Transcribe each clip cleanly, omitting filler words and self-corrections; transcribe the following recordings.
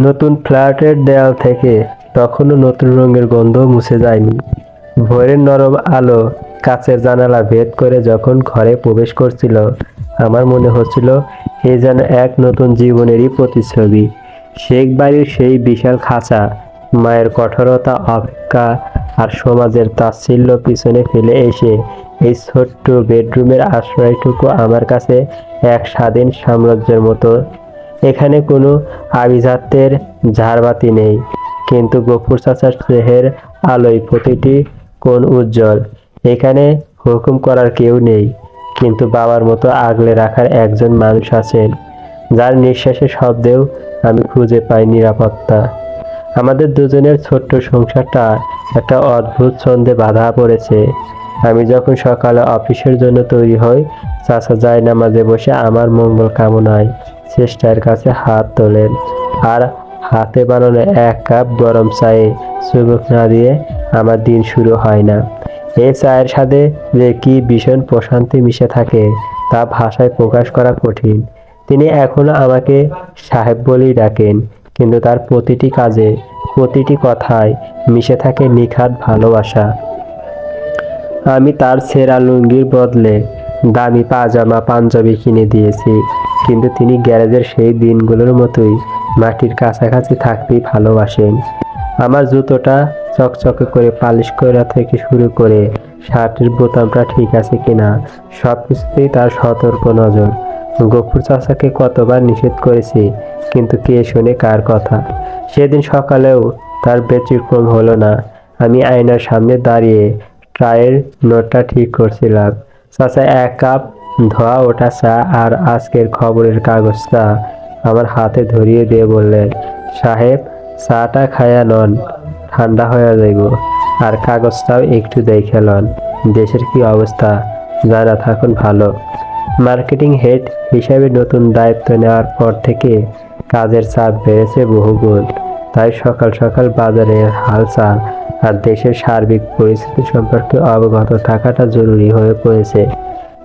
নতুন ফ্ল্যাটের দেয়াল থেকে তখনও নতুন রঙের গন্ধ মুছে যায়নি। ভোরের নরম আলো কাচের জানালা ভেদ করে যখন ঘরে প্রবেশ করছিল, আমার মনে হচ্ছিল এ যেন এক নতুন জীবনেরই প্রতিচ্ছবি। শেখ বাড়ির সেই বিশাল খাঁচা, মায়ের কঠোরতা, অপেক্ষা আর সমাজের তাচ্ছিল্য পিছনে ফেলে এসে এই ছোট্ট বেডরুমের আশ্রয়টুকু আমার কাছে এক স্বাধীন সাম্রাজ্যের মতো। এখানে কোনো আভিজাত্যের ঝাড়বাতি নেই, কিন্তু গফুর চাচার স্নেহের আলোয় প্রতিটি কোণ উজ্জ্বল। এখানে হুকুম করার কেউ নেই, কিন্তু বাবার মতো আগলে রাখার একজন মানুষ আছেন, যার নিঃশ্বাসের শব্দেও আমি খুঁজে পাই নিরাপত্তা। আমাদের দুজনের ছোট্ট সংসারটা একটা অদ্ভুত ছন্দে বাঁধা পড়েছে। আমি যখন সকালে অফিসের জন্য তৈরি হই, চাচা জায়নামাজে বসে আমার মঙ্গল কামনায় চেষ্টার কাছে হাত তোলেন, আর হাতে বানানো এক কাপ গরম চায়ে চুমুক না দিয়ে আমার দিন শুরু হয় না। এই চায়ের সাথে যে কি ভীষণ প্রশান্তি মিশে থাকে তা ভাষায় প্রকাশ করা কঠিন। তিনি এখনো আমাকে সাহেব বলেই ডাকেন, কিন্তু তার প্রতিটি কাজে, প্রতিটি কথায় মিশে থাকে নিখাদ ভালোবাসা। আমি তার ছেঁড়া লুঙ্গির বদলে দামি পাজামা পাঞ্জাবি কিনে দিয়েছি, কিন্তু তিনি গ্যারেজের সেই দিনগুলোর মতোই মাটির কাছাকাছি থাকতেই ভালোবাসেন। আমার জুতোটা চকচকে করে পালিশ করা থেকে শুরু করে শার্টের বোতামটা ঠিক আছে কিনা, সব কিছুতেই তার সতর্ক নজর। গফুর চাচাকে কতবার নিষেধ করেছি, কিন্তু কে শোনে কার কথা। সেদিন সকালেও তার ব্যতিক্রম হলো না। আমি আয়নার সামনে দাঁড়িয়ে ট্রায়ের নোটটা ঠিক করছিলাম। চাচা এক কাপ ধোয়া ওঠা চা আর আজকের খবরের কাগজটা আমার হাতে ধরিয়ে দিয়ে বললেন, সাহেব, চাটা খায়া নন, ঠান্ডা হয়ে যাইব, আর কাগজটাও একটু দেখে লন। দেশের কি অবস্থা জানা থাকুন ভালো। মার্কেটিং হেড হিসাবে নতুন দায়িত্ব নেওয়ার পর থেকে কাজের চাপ বেড়েছে বহুগুণ। তাই সকাল সকাল বাজারের হালচাল আর দেশের সার্বিক পরিস্থিতি সম্পর্কে অবগত থাকাটা জরুরি হয়ে পড়েছে।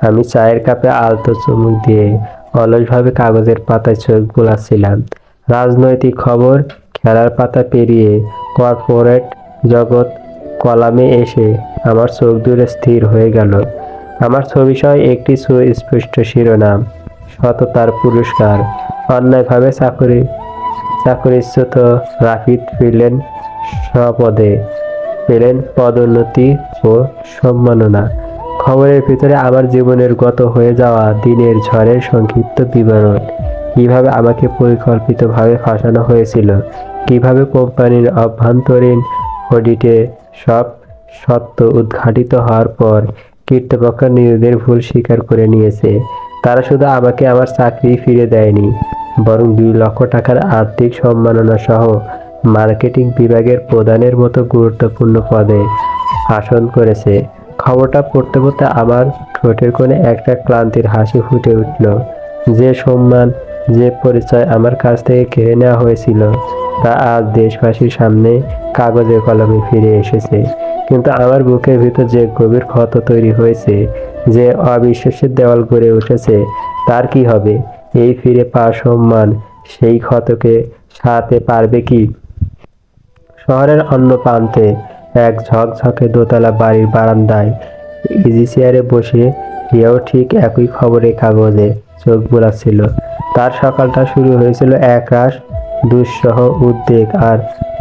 আমি চায়ের কাপে আলতো চুমুক দিয়ে অলসভাবে কাগজের পাতায় চোখ বুলাচ্ছিলাম। রাজনৈতিক খবর, খেলার পাতা পেরিয়ে কর্পোরেট জগৎ কলামে এসে আমার চোখ দূরে স্থির হয়ে গেল। আমার ছবিসহ একটি সুস্পষ্ট শিরোনাম, সততার পুরস্কার। অন্যায়ভাবে চাকরিচ্যুত রাফিদ ফিরলেন স্বপদে, পেলেন পদোন্নতি ও সম্মাননা। খবরের ভিতরে আমার জীবনের গত হয়ে যাওয়া দিনের ঝড়ের সংক্ষিপ্ত বিবরণ। কিভাবে আমাকে পরিকল্পিতভাবে ফাঁসানো হয়েছিল, কিভাবে কোম্পানির অভ্যন্তরীণ অডিটে সব সত্য উদ্ঘাটিত হওয়ার পর কর্তৃপক্ষ নিজেদের ভুল স্বীকার করে নিয়েছে। তারা শুধু আমাকে আমার চাকরি ফিরে দেয়নি, বরং 2 লক্ষ টাকার আর্থিক সম্মাননা সহ মার্কেটিং বিভাগের প্রধানের মতো গুরুত্বপূর্ণ পদে আসন করেছে। খবরটা পড়তে পড়তে আমার ঠোঁটের কোণে একটা ক্লান্তির হাসি ফুটে উঠল। যে সম্মান, যে পরিচয় আমার কাছ থেকে কেড়ে নেওয়া হয়েছিল, তা আজ দেশবাসীর সামনে কাগজে কলমে ফিরে এসেছে। কিন্তু আমার বুকের ভিতর যে গভীর ক্ষত তৈরি হয়েছে, যে অবিশ্বাসের দেওয়াল গড়ে উঠেছে, তার কি হবে? এই ফিরে পাওয়া সম্মান সেই ক্ষতকে সারাতে পারবে কি? শহরের অন্য প্রান্তে এক ঝকঝকে দোতলা বাড়ির বারান্দায় ইজি চেয়ারে বসে রিয়াও ঠিক একই খবরের কাগজে চোখ বোলাচ্ছিল। তার সকালটা শুরু হয়েছিল একরাশ দুঃসহ উদ্বেগ আর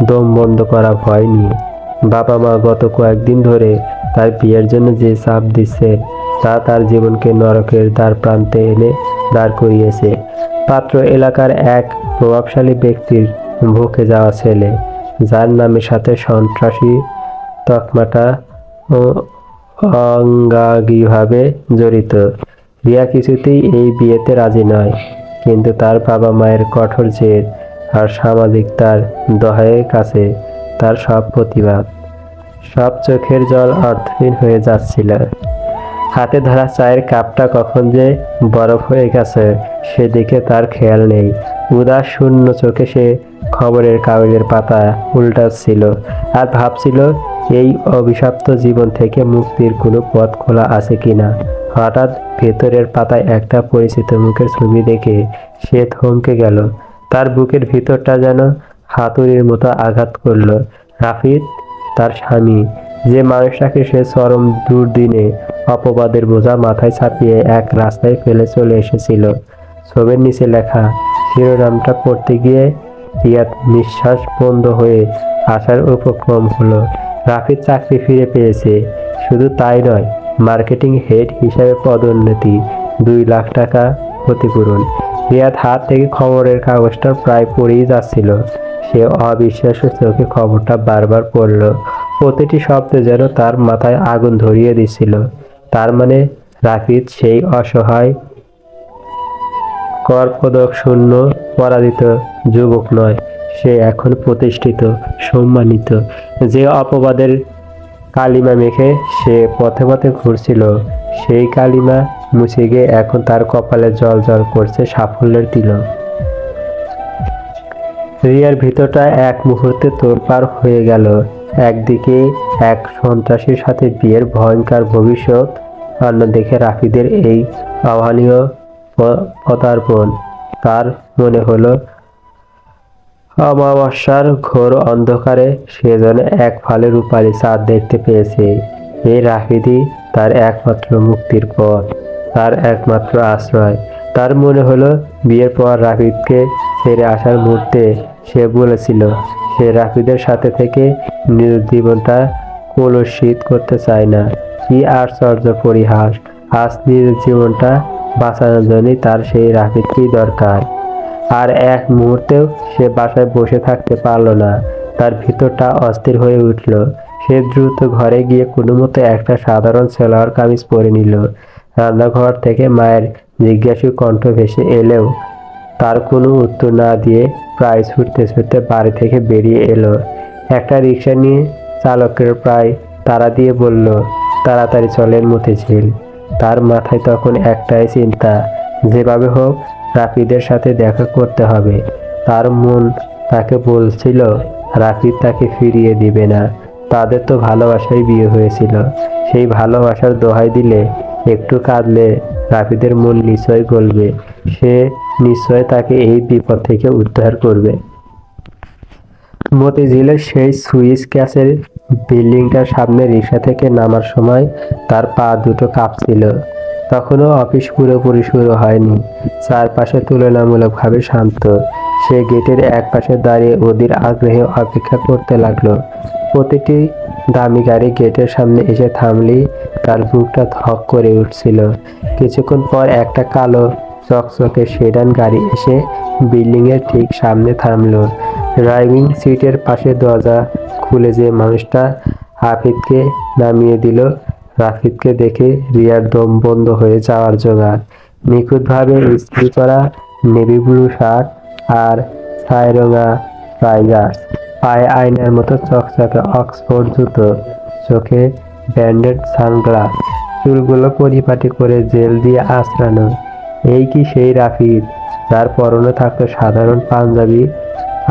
দম বন্ধ করা ভয় নিয়ে। বাবা মা গত কয়েকদিন ধরে তার বিয়ের জন্য যে চাপ দিচ্ছে, তা তার জীবনকে নরকের দ্বার প্রান্তে এনে দাঁড় করিয়েছে। পাত্র এলাকার এক প্রভাবশালী ব্যক্তির ভুকে যাওয়া ছেলে, যার নামের সাথে সন্ত্রাসী তকমাটা অঙ্গাঙ্গিভাবে জড়িত। রিয়া কিছুতেই এই বিয়েতে রাজি নয়, কিন্তু তার বাবা মায়ের কঠোর জেদ আর সামাজিকতার দহাইয়ের কাছে তার সব প্রতিবাদ, সব চোখের জল অর্থহীন হয়ে যাচ্ছিল। হাতে ধরা চায়ের কাপটা কখন যে বরফ হয়ে গেছে সেদিকে তার খেয়াল নেই। উদাস শূন্য চোখে সে খবরের কাগজের পাতা উল্টাচ্ছিল আর ভাবছিল এই অভিশপ্ত জীবন থেকে মুক্তির কোনো পথ খোলা আছে কিনা। হঠাৎ ভেতরের পাতায় একটা পরিচিত মুখের ছবি দেখে সে থমকে গেল। তার বুকের ভিতরটা যেন হাতুড়ির মতো আঘাত করলো। রাফিদ, তার স্বামী, যে মানুষটাকে সে চরম দুর্দিনে অপবাদের বোঝা মাথায় চাপিয়ে এক রাস্তায় ফেলে চলে এসেছিল। ছবির নিচে লেখা শিরোনামটা পড়তে গিয়ে রিয়াদ নিঃশ্বাস বন্ধ হয়ে আসার উপক্রম হলো। রাফিদ চাকরি ফিরে পেয়েছে, শুধু তাই নয়, মার্কেটিং হেড হিসাবে পদোন্নতি, 2 লাখ টাকা ক্ষতিপূরণ। রিয়াদ হাত থেকে খবরের কাগজটা প্রায় পড়েই যাচ্ছিল। সে অবিশ্বাস্য চোখে খবরটা বারবার পড়ল। প্রতিটি শব্দ যেন তার মাথায় আগুন ধরিয়ে দিচ্ছিল। তার মানে রাফিদ সেই অসহায়, করপদক শূন্য, পরাজিত যুবক নয়। সে এখন প্রতিষ্ঠিত, সম্মানিত। যে অপবাদের কালিমা মেখে সে পথে পথে ঘুরছিল, সেই কালিমা মুছে গিয়ে এখন তার কপালে জল জল করছে সাফল্যের তিলক। রিয়ার ভিতরটা এক মুহূর্তে তোড়পাড় হয়ে গেল। একদিকে এক সন্ত্রাসীর সাথে বিয়ের ভয়ঙ্কর ভবিষ্যৎ, অন্যদিকে রাফিদের এই অভাবনীয় পদার্পণ। তার মনে হলো অমাবস্যার ঘোর অন্ধকারে সে যেন এক ফালে রূপালি চাঁদ দেখতে পেয়েছে। এই রাফিদই তার একমাত্র মুক্তির পথ, তার একমাত্র আশ্রয়। তার মনে হলো বিয়ের পর রাফিদকে ছেড়ে আসার মুহূর্তে সে বলেছিল সে রাফিদের সাথে থেকে নিজের জীবনটা কলুষিত করতে চায় না। কি আশ্চর্য পরিহাস! আজ নিজের জীবনটা বাঁচানোর জন্যই তার সেই রাফিদকেই দরকার। আর এক মুহূর্তেও সে বাসায় বসে থাকতে পারল না। তার ভিতরটা অস্থির হয়ে উঠল। সে দ্রুত ঘরে গিয়ে কোনোমতে একটা সাধারণ সালোয়ার কামিজ পরে নিল। রান্নাঘর থেকে মায়ের জিজ্ঞাসু কণ্ঠ ভেসে এলেও তার কোনো উত্তর না দিয়ে প্রায় ছুটতে ছুটতে বাড়ি থেকে বেরিয়ে এলো। একটা রিক্সা নিয়ে চালকের প্রায় তাড়া দিয়ে বলল, তাড়াতাড়ি চলেন মতিঝিল। তার মাথায় তখন একটাই চিন্তা, যেভাবে হোক রাফিদের সাথে দেখা করতে হবে। তার মন তাকে বলছিল রাফিদ তাকে ফিরিয়ে দিবে না। তাদের তো ভালোবাসায় বিয়ে হয়েছিল। সেই ভালোবাসার দোহাই দিলে, একটু কাঁদলে রাফিদের মন নিশ্চয় গলবে। সে নিশ্চয় তাকে এই বিপদ থেকে উদ্ধার করবে। মতিঝিলের সেই সুইস ক্যাসের বিল্ডিংটার সামনে রিক্সা থেকে নামার সময় তার পা দুটো কাঁপছিল। তখনও অফিস পুরোপুরি শুরু হয়নি। চারপাশে তুলনামূলকভাবে শান্ত। সে গেটের এক পাশে দাঁড়িয়ে অধীর আগ্রহে অপেক্ষা করতে লাগলো। প্রতিটি দামি গাড়ি গেটের সামনে এসে থামলেই তার বুকটা ধক করে উঠছিল। কিছুক্ষণ পর একটা কালো চকচকে সেডান গাড়ি এসে বিল্ডিংয়ের ঠিক সামনে থামলো। ড্রাইভিং সিটের পাশে দরজা খুলে যে মানুষটা রাফিদকে নামিয়ে দিল, রাফিদকে দেখে রিয়ার দম বন্ধ হয়ে যাওয়ার জোগাড়। নিখুঁতভাবে ইস্ত্রি করা নেভি ব্লু শার্ট আর ছাইরঙা ট্রাউজার, পায়ে আয়নার মতো চকচকে অক্সফোর্ড জুতো, চোখে ব্যান্ডেড সানগ্লাস, চুলগুলো পরিপাটি করে জেল দিয়ে আঁচড়ানো। এই কি সেই রাফিদ যার পরনে থাকতো সাধারণ পাঞ্জাবি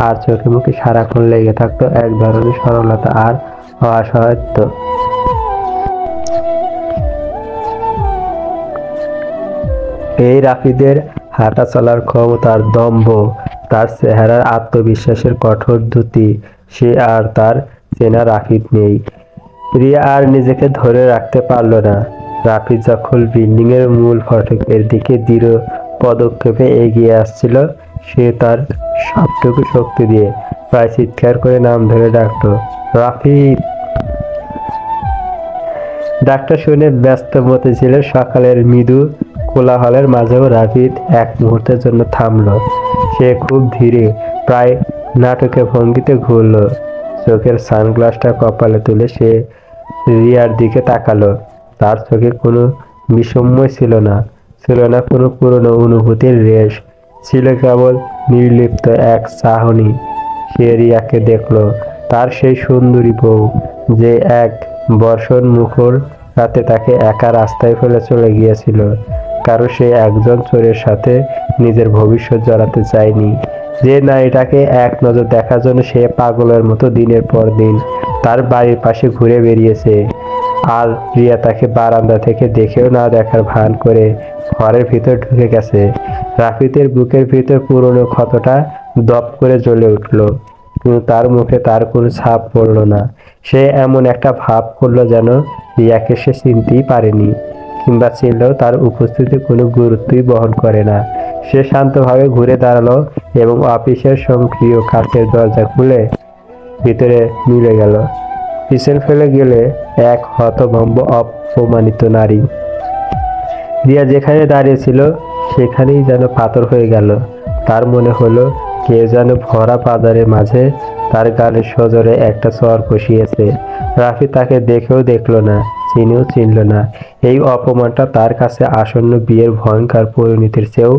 আর চোখে মুখে সারাক্ষণ লেগে থাকতো এক ধরনের সরলতা আর অসহায়ত্ব। এই রাফিদের হাঁটা চলার ক্ষমতার দম্ভ, তার চেহারার আত্মবিশ্বাসের কঠোর দ্যুতি, সে আর তার চেনা রাফিদ নেই। রিয়া আর নিজেকে ধরে রাখতে পারল না। রাফিদ যখন বিল্ডিং এর মূল ফটকের দিকে দৃঢ় পদক্ষেপে এগিয়ে আসছিল, সে তার সবটুকু শক্তি দিয়ে প্রায় চিৎকার করে নাম ধরে ডাকল, রাফিদ। ডাকটা শুনে ব্যস্ত মতিঝিলের সকালের মৃদু কোলাহলের মাঝেও রাফিদ এক মুহূর্তের জন্য থামল। সে খুব ধীরে, প্রায় নাটকের ভঙ্গিতে ঘুরল। চোখের সানগ্লাসটা কপালে তুলে সে রিয়ার দিকে তাকালো। তার চোখে কোনো বিষময় ছিল না, ছিল না কোনো পুরনো অনুভূতির রেশ, ছিল কেবল নির্লিপ্ত এক চাহনি। সে রিয়াকে দেখল, তার সেই সুন্দরী বউ, যে এক বর্ষণ মুখর রাতে তাকে একা রাস্তায় ফেলে চলে গিয়েছিল। কারণ সে একজন চোরের সাথে নিজের ভবিষ্যৎ জড়াতে চায়নি। যে নারীটাকে এক নজর দেখার জন্য সে পাগলের মতো দিনের পর দিন তার বাড়ির পাশে ঘুরে বেরিয়েছে। আর রিয়া তাকে বারান্দা থেকে দেখেও না দেখার ভান করে ঘরের ভিতর ঢুকে গেছে। রাফিদের বুকের ভিতর পুরনো ক্ষতটা দপ করে জ্বলে উঠল, কিন্তু তার মুখে তার কোনো ছাপ পড়ল না। সে এমন একটা ভাব করলো যেন রিয়াকে সে চিনতেই পারেনি, কিংবা চিনলেও তার উপস্থিতি কোনো গুরুত্বই বহন করে না। সে শান্তভাবে ঘুরে দাঁড়ালো এবং অফিসের সক্রিয় কাচের দরজা খুলে ভিতরে মিলে গেল। পিছন ফেলে গেলে এক হতভম্ব অপমানিত নারী। রিয়া যেখানে দাঁড়িয়েছিল সেখানেই যেন পাথর হয়ে গেল। তার মনে হলো কে যেন ভরা বাজারের মাঝে তার গালের সজোরে একটা চর কষিয়েছে। রাফি তাকে দেখেও দেখল না, চিনেও চিনল না। এই অপমানটা তার কাছে আসন্ন বিয়ের ভয়ঙ্কর পরিণতির চেয়েও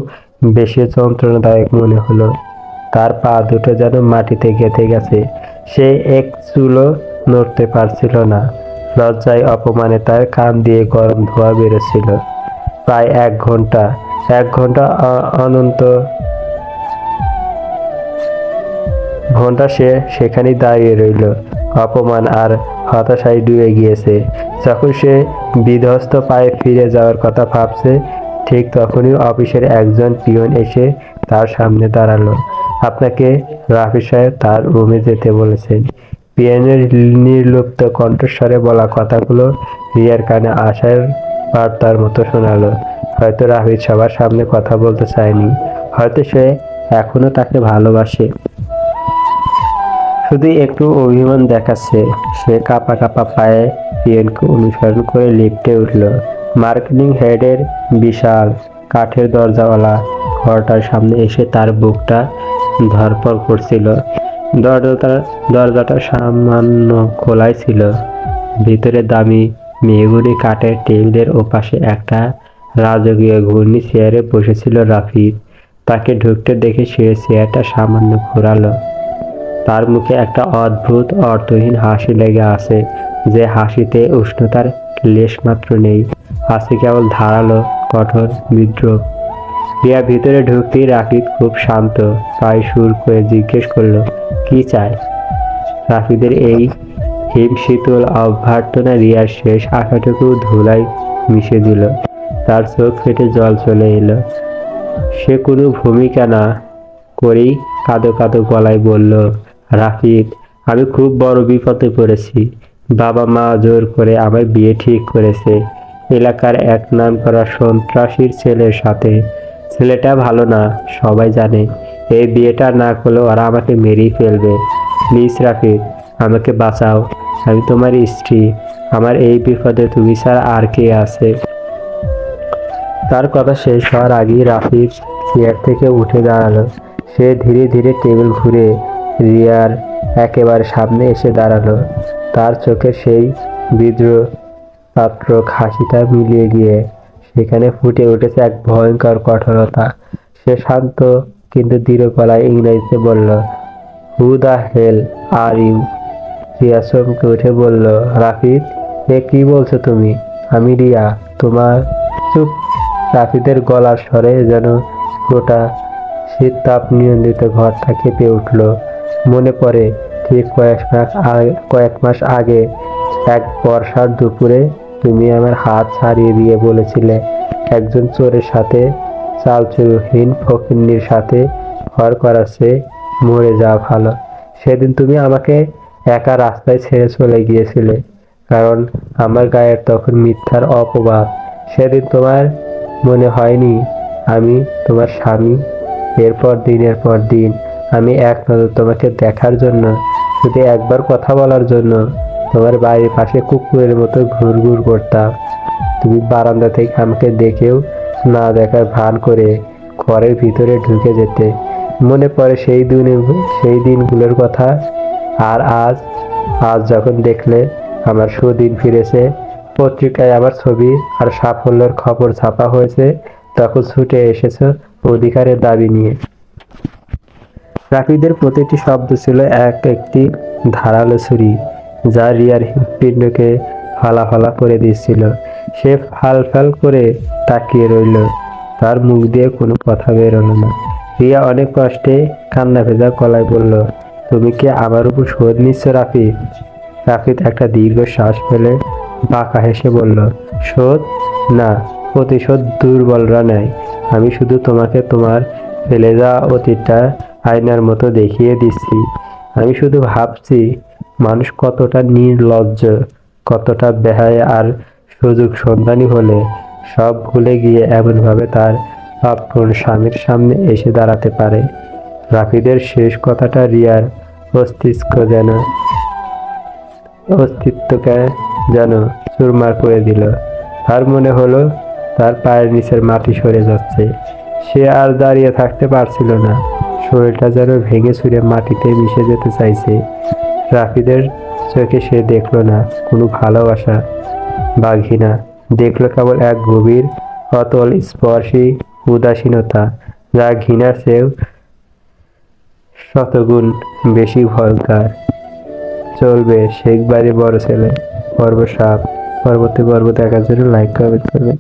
বেশি যন্ত্রণাদায়ক মনে হলো। তার পা দুটো যেন মাটিতে গেঁথে গেছে। সে এক চুলও নড়তে পারছিল না। লজ্জায় অপমানে তার কান দিয়ে গরম ধোঁয়া বেরোচ্ছিল। প্রায় এক ঘন্টা অনন্ত ঘন্টা সে সেখানেই দাঁড়িয়ে রইল, অপমান আর হতাশায় ডুবে গিয়েছে। যখন সে বিধ্বস্ত পায়ে ফিরে যাওয়ার কথা ভাবছে, ঠিক তখনই অফিসের একজন পিয়ন এসে তার সামনে দাঁড়ালো। আপনাকে রাফি সাহেব তার রুমে যেতে বলেছেন। পিয়নের নির্লিপ্ত কণ্ঠস্বরে বলা কথাগুলো রিয়ার কানে আশার বার্তার মতো শোনালো। হয়তো রাফি সবার সামনে কথা বলতে চায়নি, হয়তো সে এখনো তাকে ভালোবাসে, শুধু একটু অভিমান দেখাচ্ছে। সে কাঁপা কাঁপা পায়ে পিয়নকে অনুসরণ করে লিফটে উঠল। মার্কেটিং হেডের বিশাল কাঠের দরজাওয়ালা ঘরটার সামনে এসে তার বুকটা ধড়ফড় করছিল। দরজাটা সামান্য খোলাই ছিল। ভিতরে দামি মেহগনি কাঠের টেবিলের ওপাশে একটা রাজকীয় ঘূর্ণি চেয়ারে বসেছিল রাফি। তাকে ঢুকতে দেখে সে চেয়ারটা সামান্য ঘোরালো। তার মুখে একটা অদ্ভুত অর্থহীন হাসি লেগে আছে, যে হাসিতে উষ্ণতার লেশমাত্র নেই। হাসি কেবল ধারালো, কঠোর, বিদ্রোহ। রিয়া ভিতরে ঢুকতেই রাফিদ খুব শান্ত পায়ে সুর করে জিজ্ঞেস করলো, কি চায়? রাফিদের এই হিমশীতল অভ্যর্থনা রিয়ার শেষ আশাটুকু ধুলায় মিশে দিল। তার চোখ ফেটে জল চলে এলো। সে কোনো ভূমিকা না করেই কাঁদো কাঁদো গলায় বলল, রাফিদ, আমি খুব বড় বিপদে পড়েছি। বাবা মা জোর করে আমার বিয়ে ঠিক করেছে এলাকার এক নামকরা সন্ত্রাসীর ছেলের সাথে। ছেলেটা ভালো না, সবাই জানে। এই বিয়েটা না করলে ওরা আমাকে মেরেই ফেলবে। প্লিজ রাফিদ, আমাকে বাঁচাও। আমি তোমার স্ত্রী। আমার এই বিপদে তুমি ছাড়া আর কে আছে? তার কথা শেষ হওয়ার আগেই রাফিদ চেয়ার থেকে উঠে দাঁড়ালো। সে ধীরে ধীরে টেবিল ঘুরে রিয়ার একেবারে সামনে এসে দাঁড়ালো। তার চোখে সেই বিদ্রোহ পাত্র হাসিটা মিলিয়ে গিয়ে সেখানে ফুটে উঠেছে এক ভয়ঙ্কর কঠোরতা। সে শান্ত কিন্তু দৃঢ় গলায় ইংরেজিতে বলল, who the hell are you? Riya চমকে উঠে বলল, রাফিদ, এ কি বলছো তুমি? আমি রিয়া, তোমার। চুপ! রাফিদের গলার স্বরে যেন গোটা শীত তাপ নিয়ন্ত্রিত ঘরটা কেঁপে উঠল। মনে পড়ে ঠিক কয়েক মাস আগে এক বর্ষার দুপুরে তুমি আমার হাত ছাড়িয়ে দিয়ে বলেছিলে, একজন চোরের সাথে, চালচুলোহীন ফকিন্নির সাথে ঘর করাচ্ছে মরে যাওয়া ভালো। সেদিন তুমি আমাকে একা রাস্তায় ছেড়ে চলে গিয়েছিলে, কারণ আমার গায়ের তখন মিথ্যার অপবাদ। সেদিন তোমার মনে হয়নি আমি তোমার স্বামী? এরপর দিনের পর দিন আমি এক নজর তোমাকে দেখার জন্য, শুধু একবার কথা বলার জন্য তোমার বাড়ির পাশে কুকুরের মতো ঘুরঘুর করতাম। তুমি বারান্দা থেকে আমাকে দেখেও না দেখার ভান করে ঘরের ভিতরে ঢুকে যেতে। মনে পড়ে সেই দিনগুলোর কথা। আর আজ যখন দেখলে আমার সুদিন ফিরেছে, পত্রিকায় আমার ছবি আর সাফল্যের খবর ছাপা হয়েছে, তখন ছুটে এসেছো অধিকারের দাবি নিয়ে। রাফিদের প্রতিটি শব্দ ছিল একটি ধারালো ছুরি, যা রিয়ার হৃৎপিণ্ডকে ফালা করে দিচ্ছিল। সে ফাল করে তাকিয়ে রইল। তার মুখ দিয়ে কোনো কথা বেরোলো না। রিয়া অনেক কষ্টে কান্না ভেজা গলায় বলল, তুমি কি আমার উপর শোধ নিচ্ছ রাফিদ? রাফিদ একটা দীর্ঘ শ্বাস ফেলে বাঁকা হেসে বলল, শোধ না, প্রতিশোধ দুর্বলরা নেয়। আমি শুধু তোমাকে তোমার ফেলে যাওয়া অতীতটা আয়নার মতো দেখিয়ে দিচ্ছি। আমি শুধু ভাবছি মানুষ কতটা নির্লজ্জ, কতটা বেহায়া, আর সুযোগ সন্ধানী হলে সব ভুলে গিয়ে এমনভাবে তার আপন স্বামীর সামনে এসে দাঁড়াতে পারে। রাফিদের শেষ কথাটা রিয়ার অস্তিত্বকে যেন চুরমার করে দিল। তার মনে হলো তার পায়ের নিচের মাটি সরে যাচ্ছে। সে আর দাঁড়িয়ে থাকতে পারছিল না, শরীরটা যেন ভেঙে চুরে মাটিতে মিশে যেতে চাইছে। রাফিদের চোখে সে দেখল না কোনো ভালোবাসা বা ঘৃণা, দেখলো কেবল এক গভীর, অতল স্পর্শী উদাসীনতা, যা ঘৃণার চেয়েও শতগুণ বেশি ভয়ঙ্কর। চলবে শেখ বাড়ির বড় ছেলে পর্ব 7। পরবর্তী পর্ব দেখার জন্য লাইক কমেন্ট করবেন।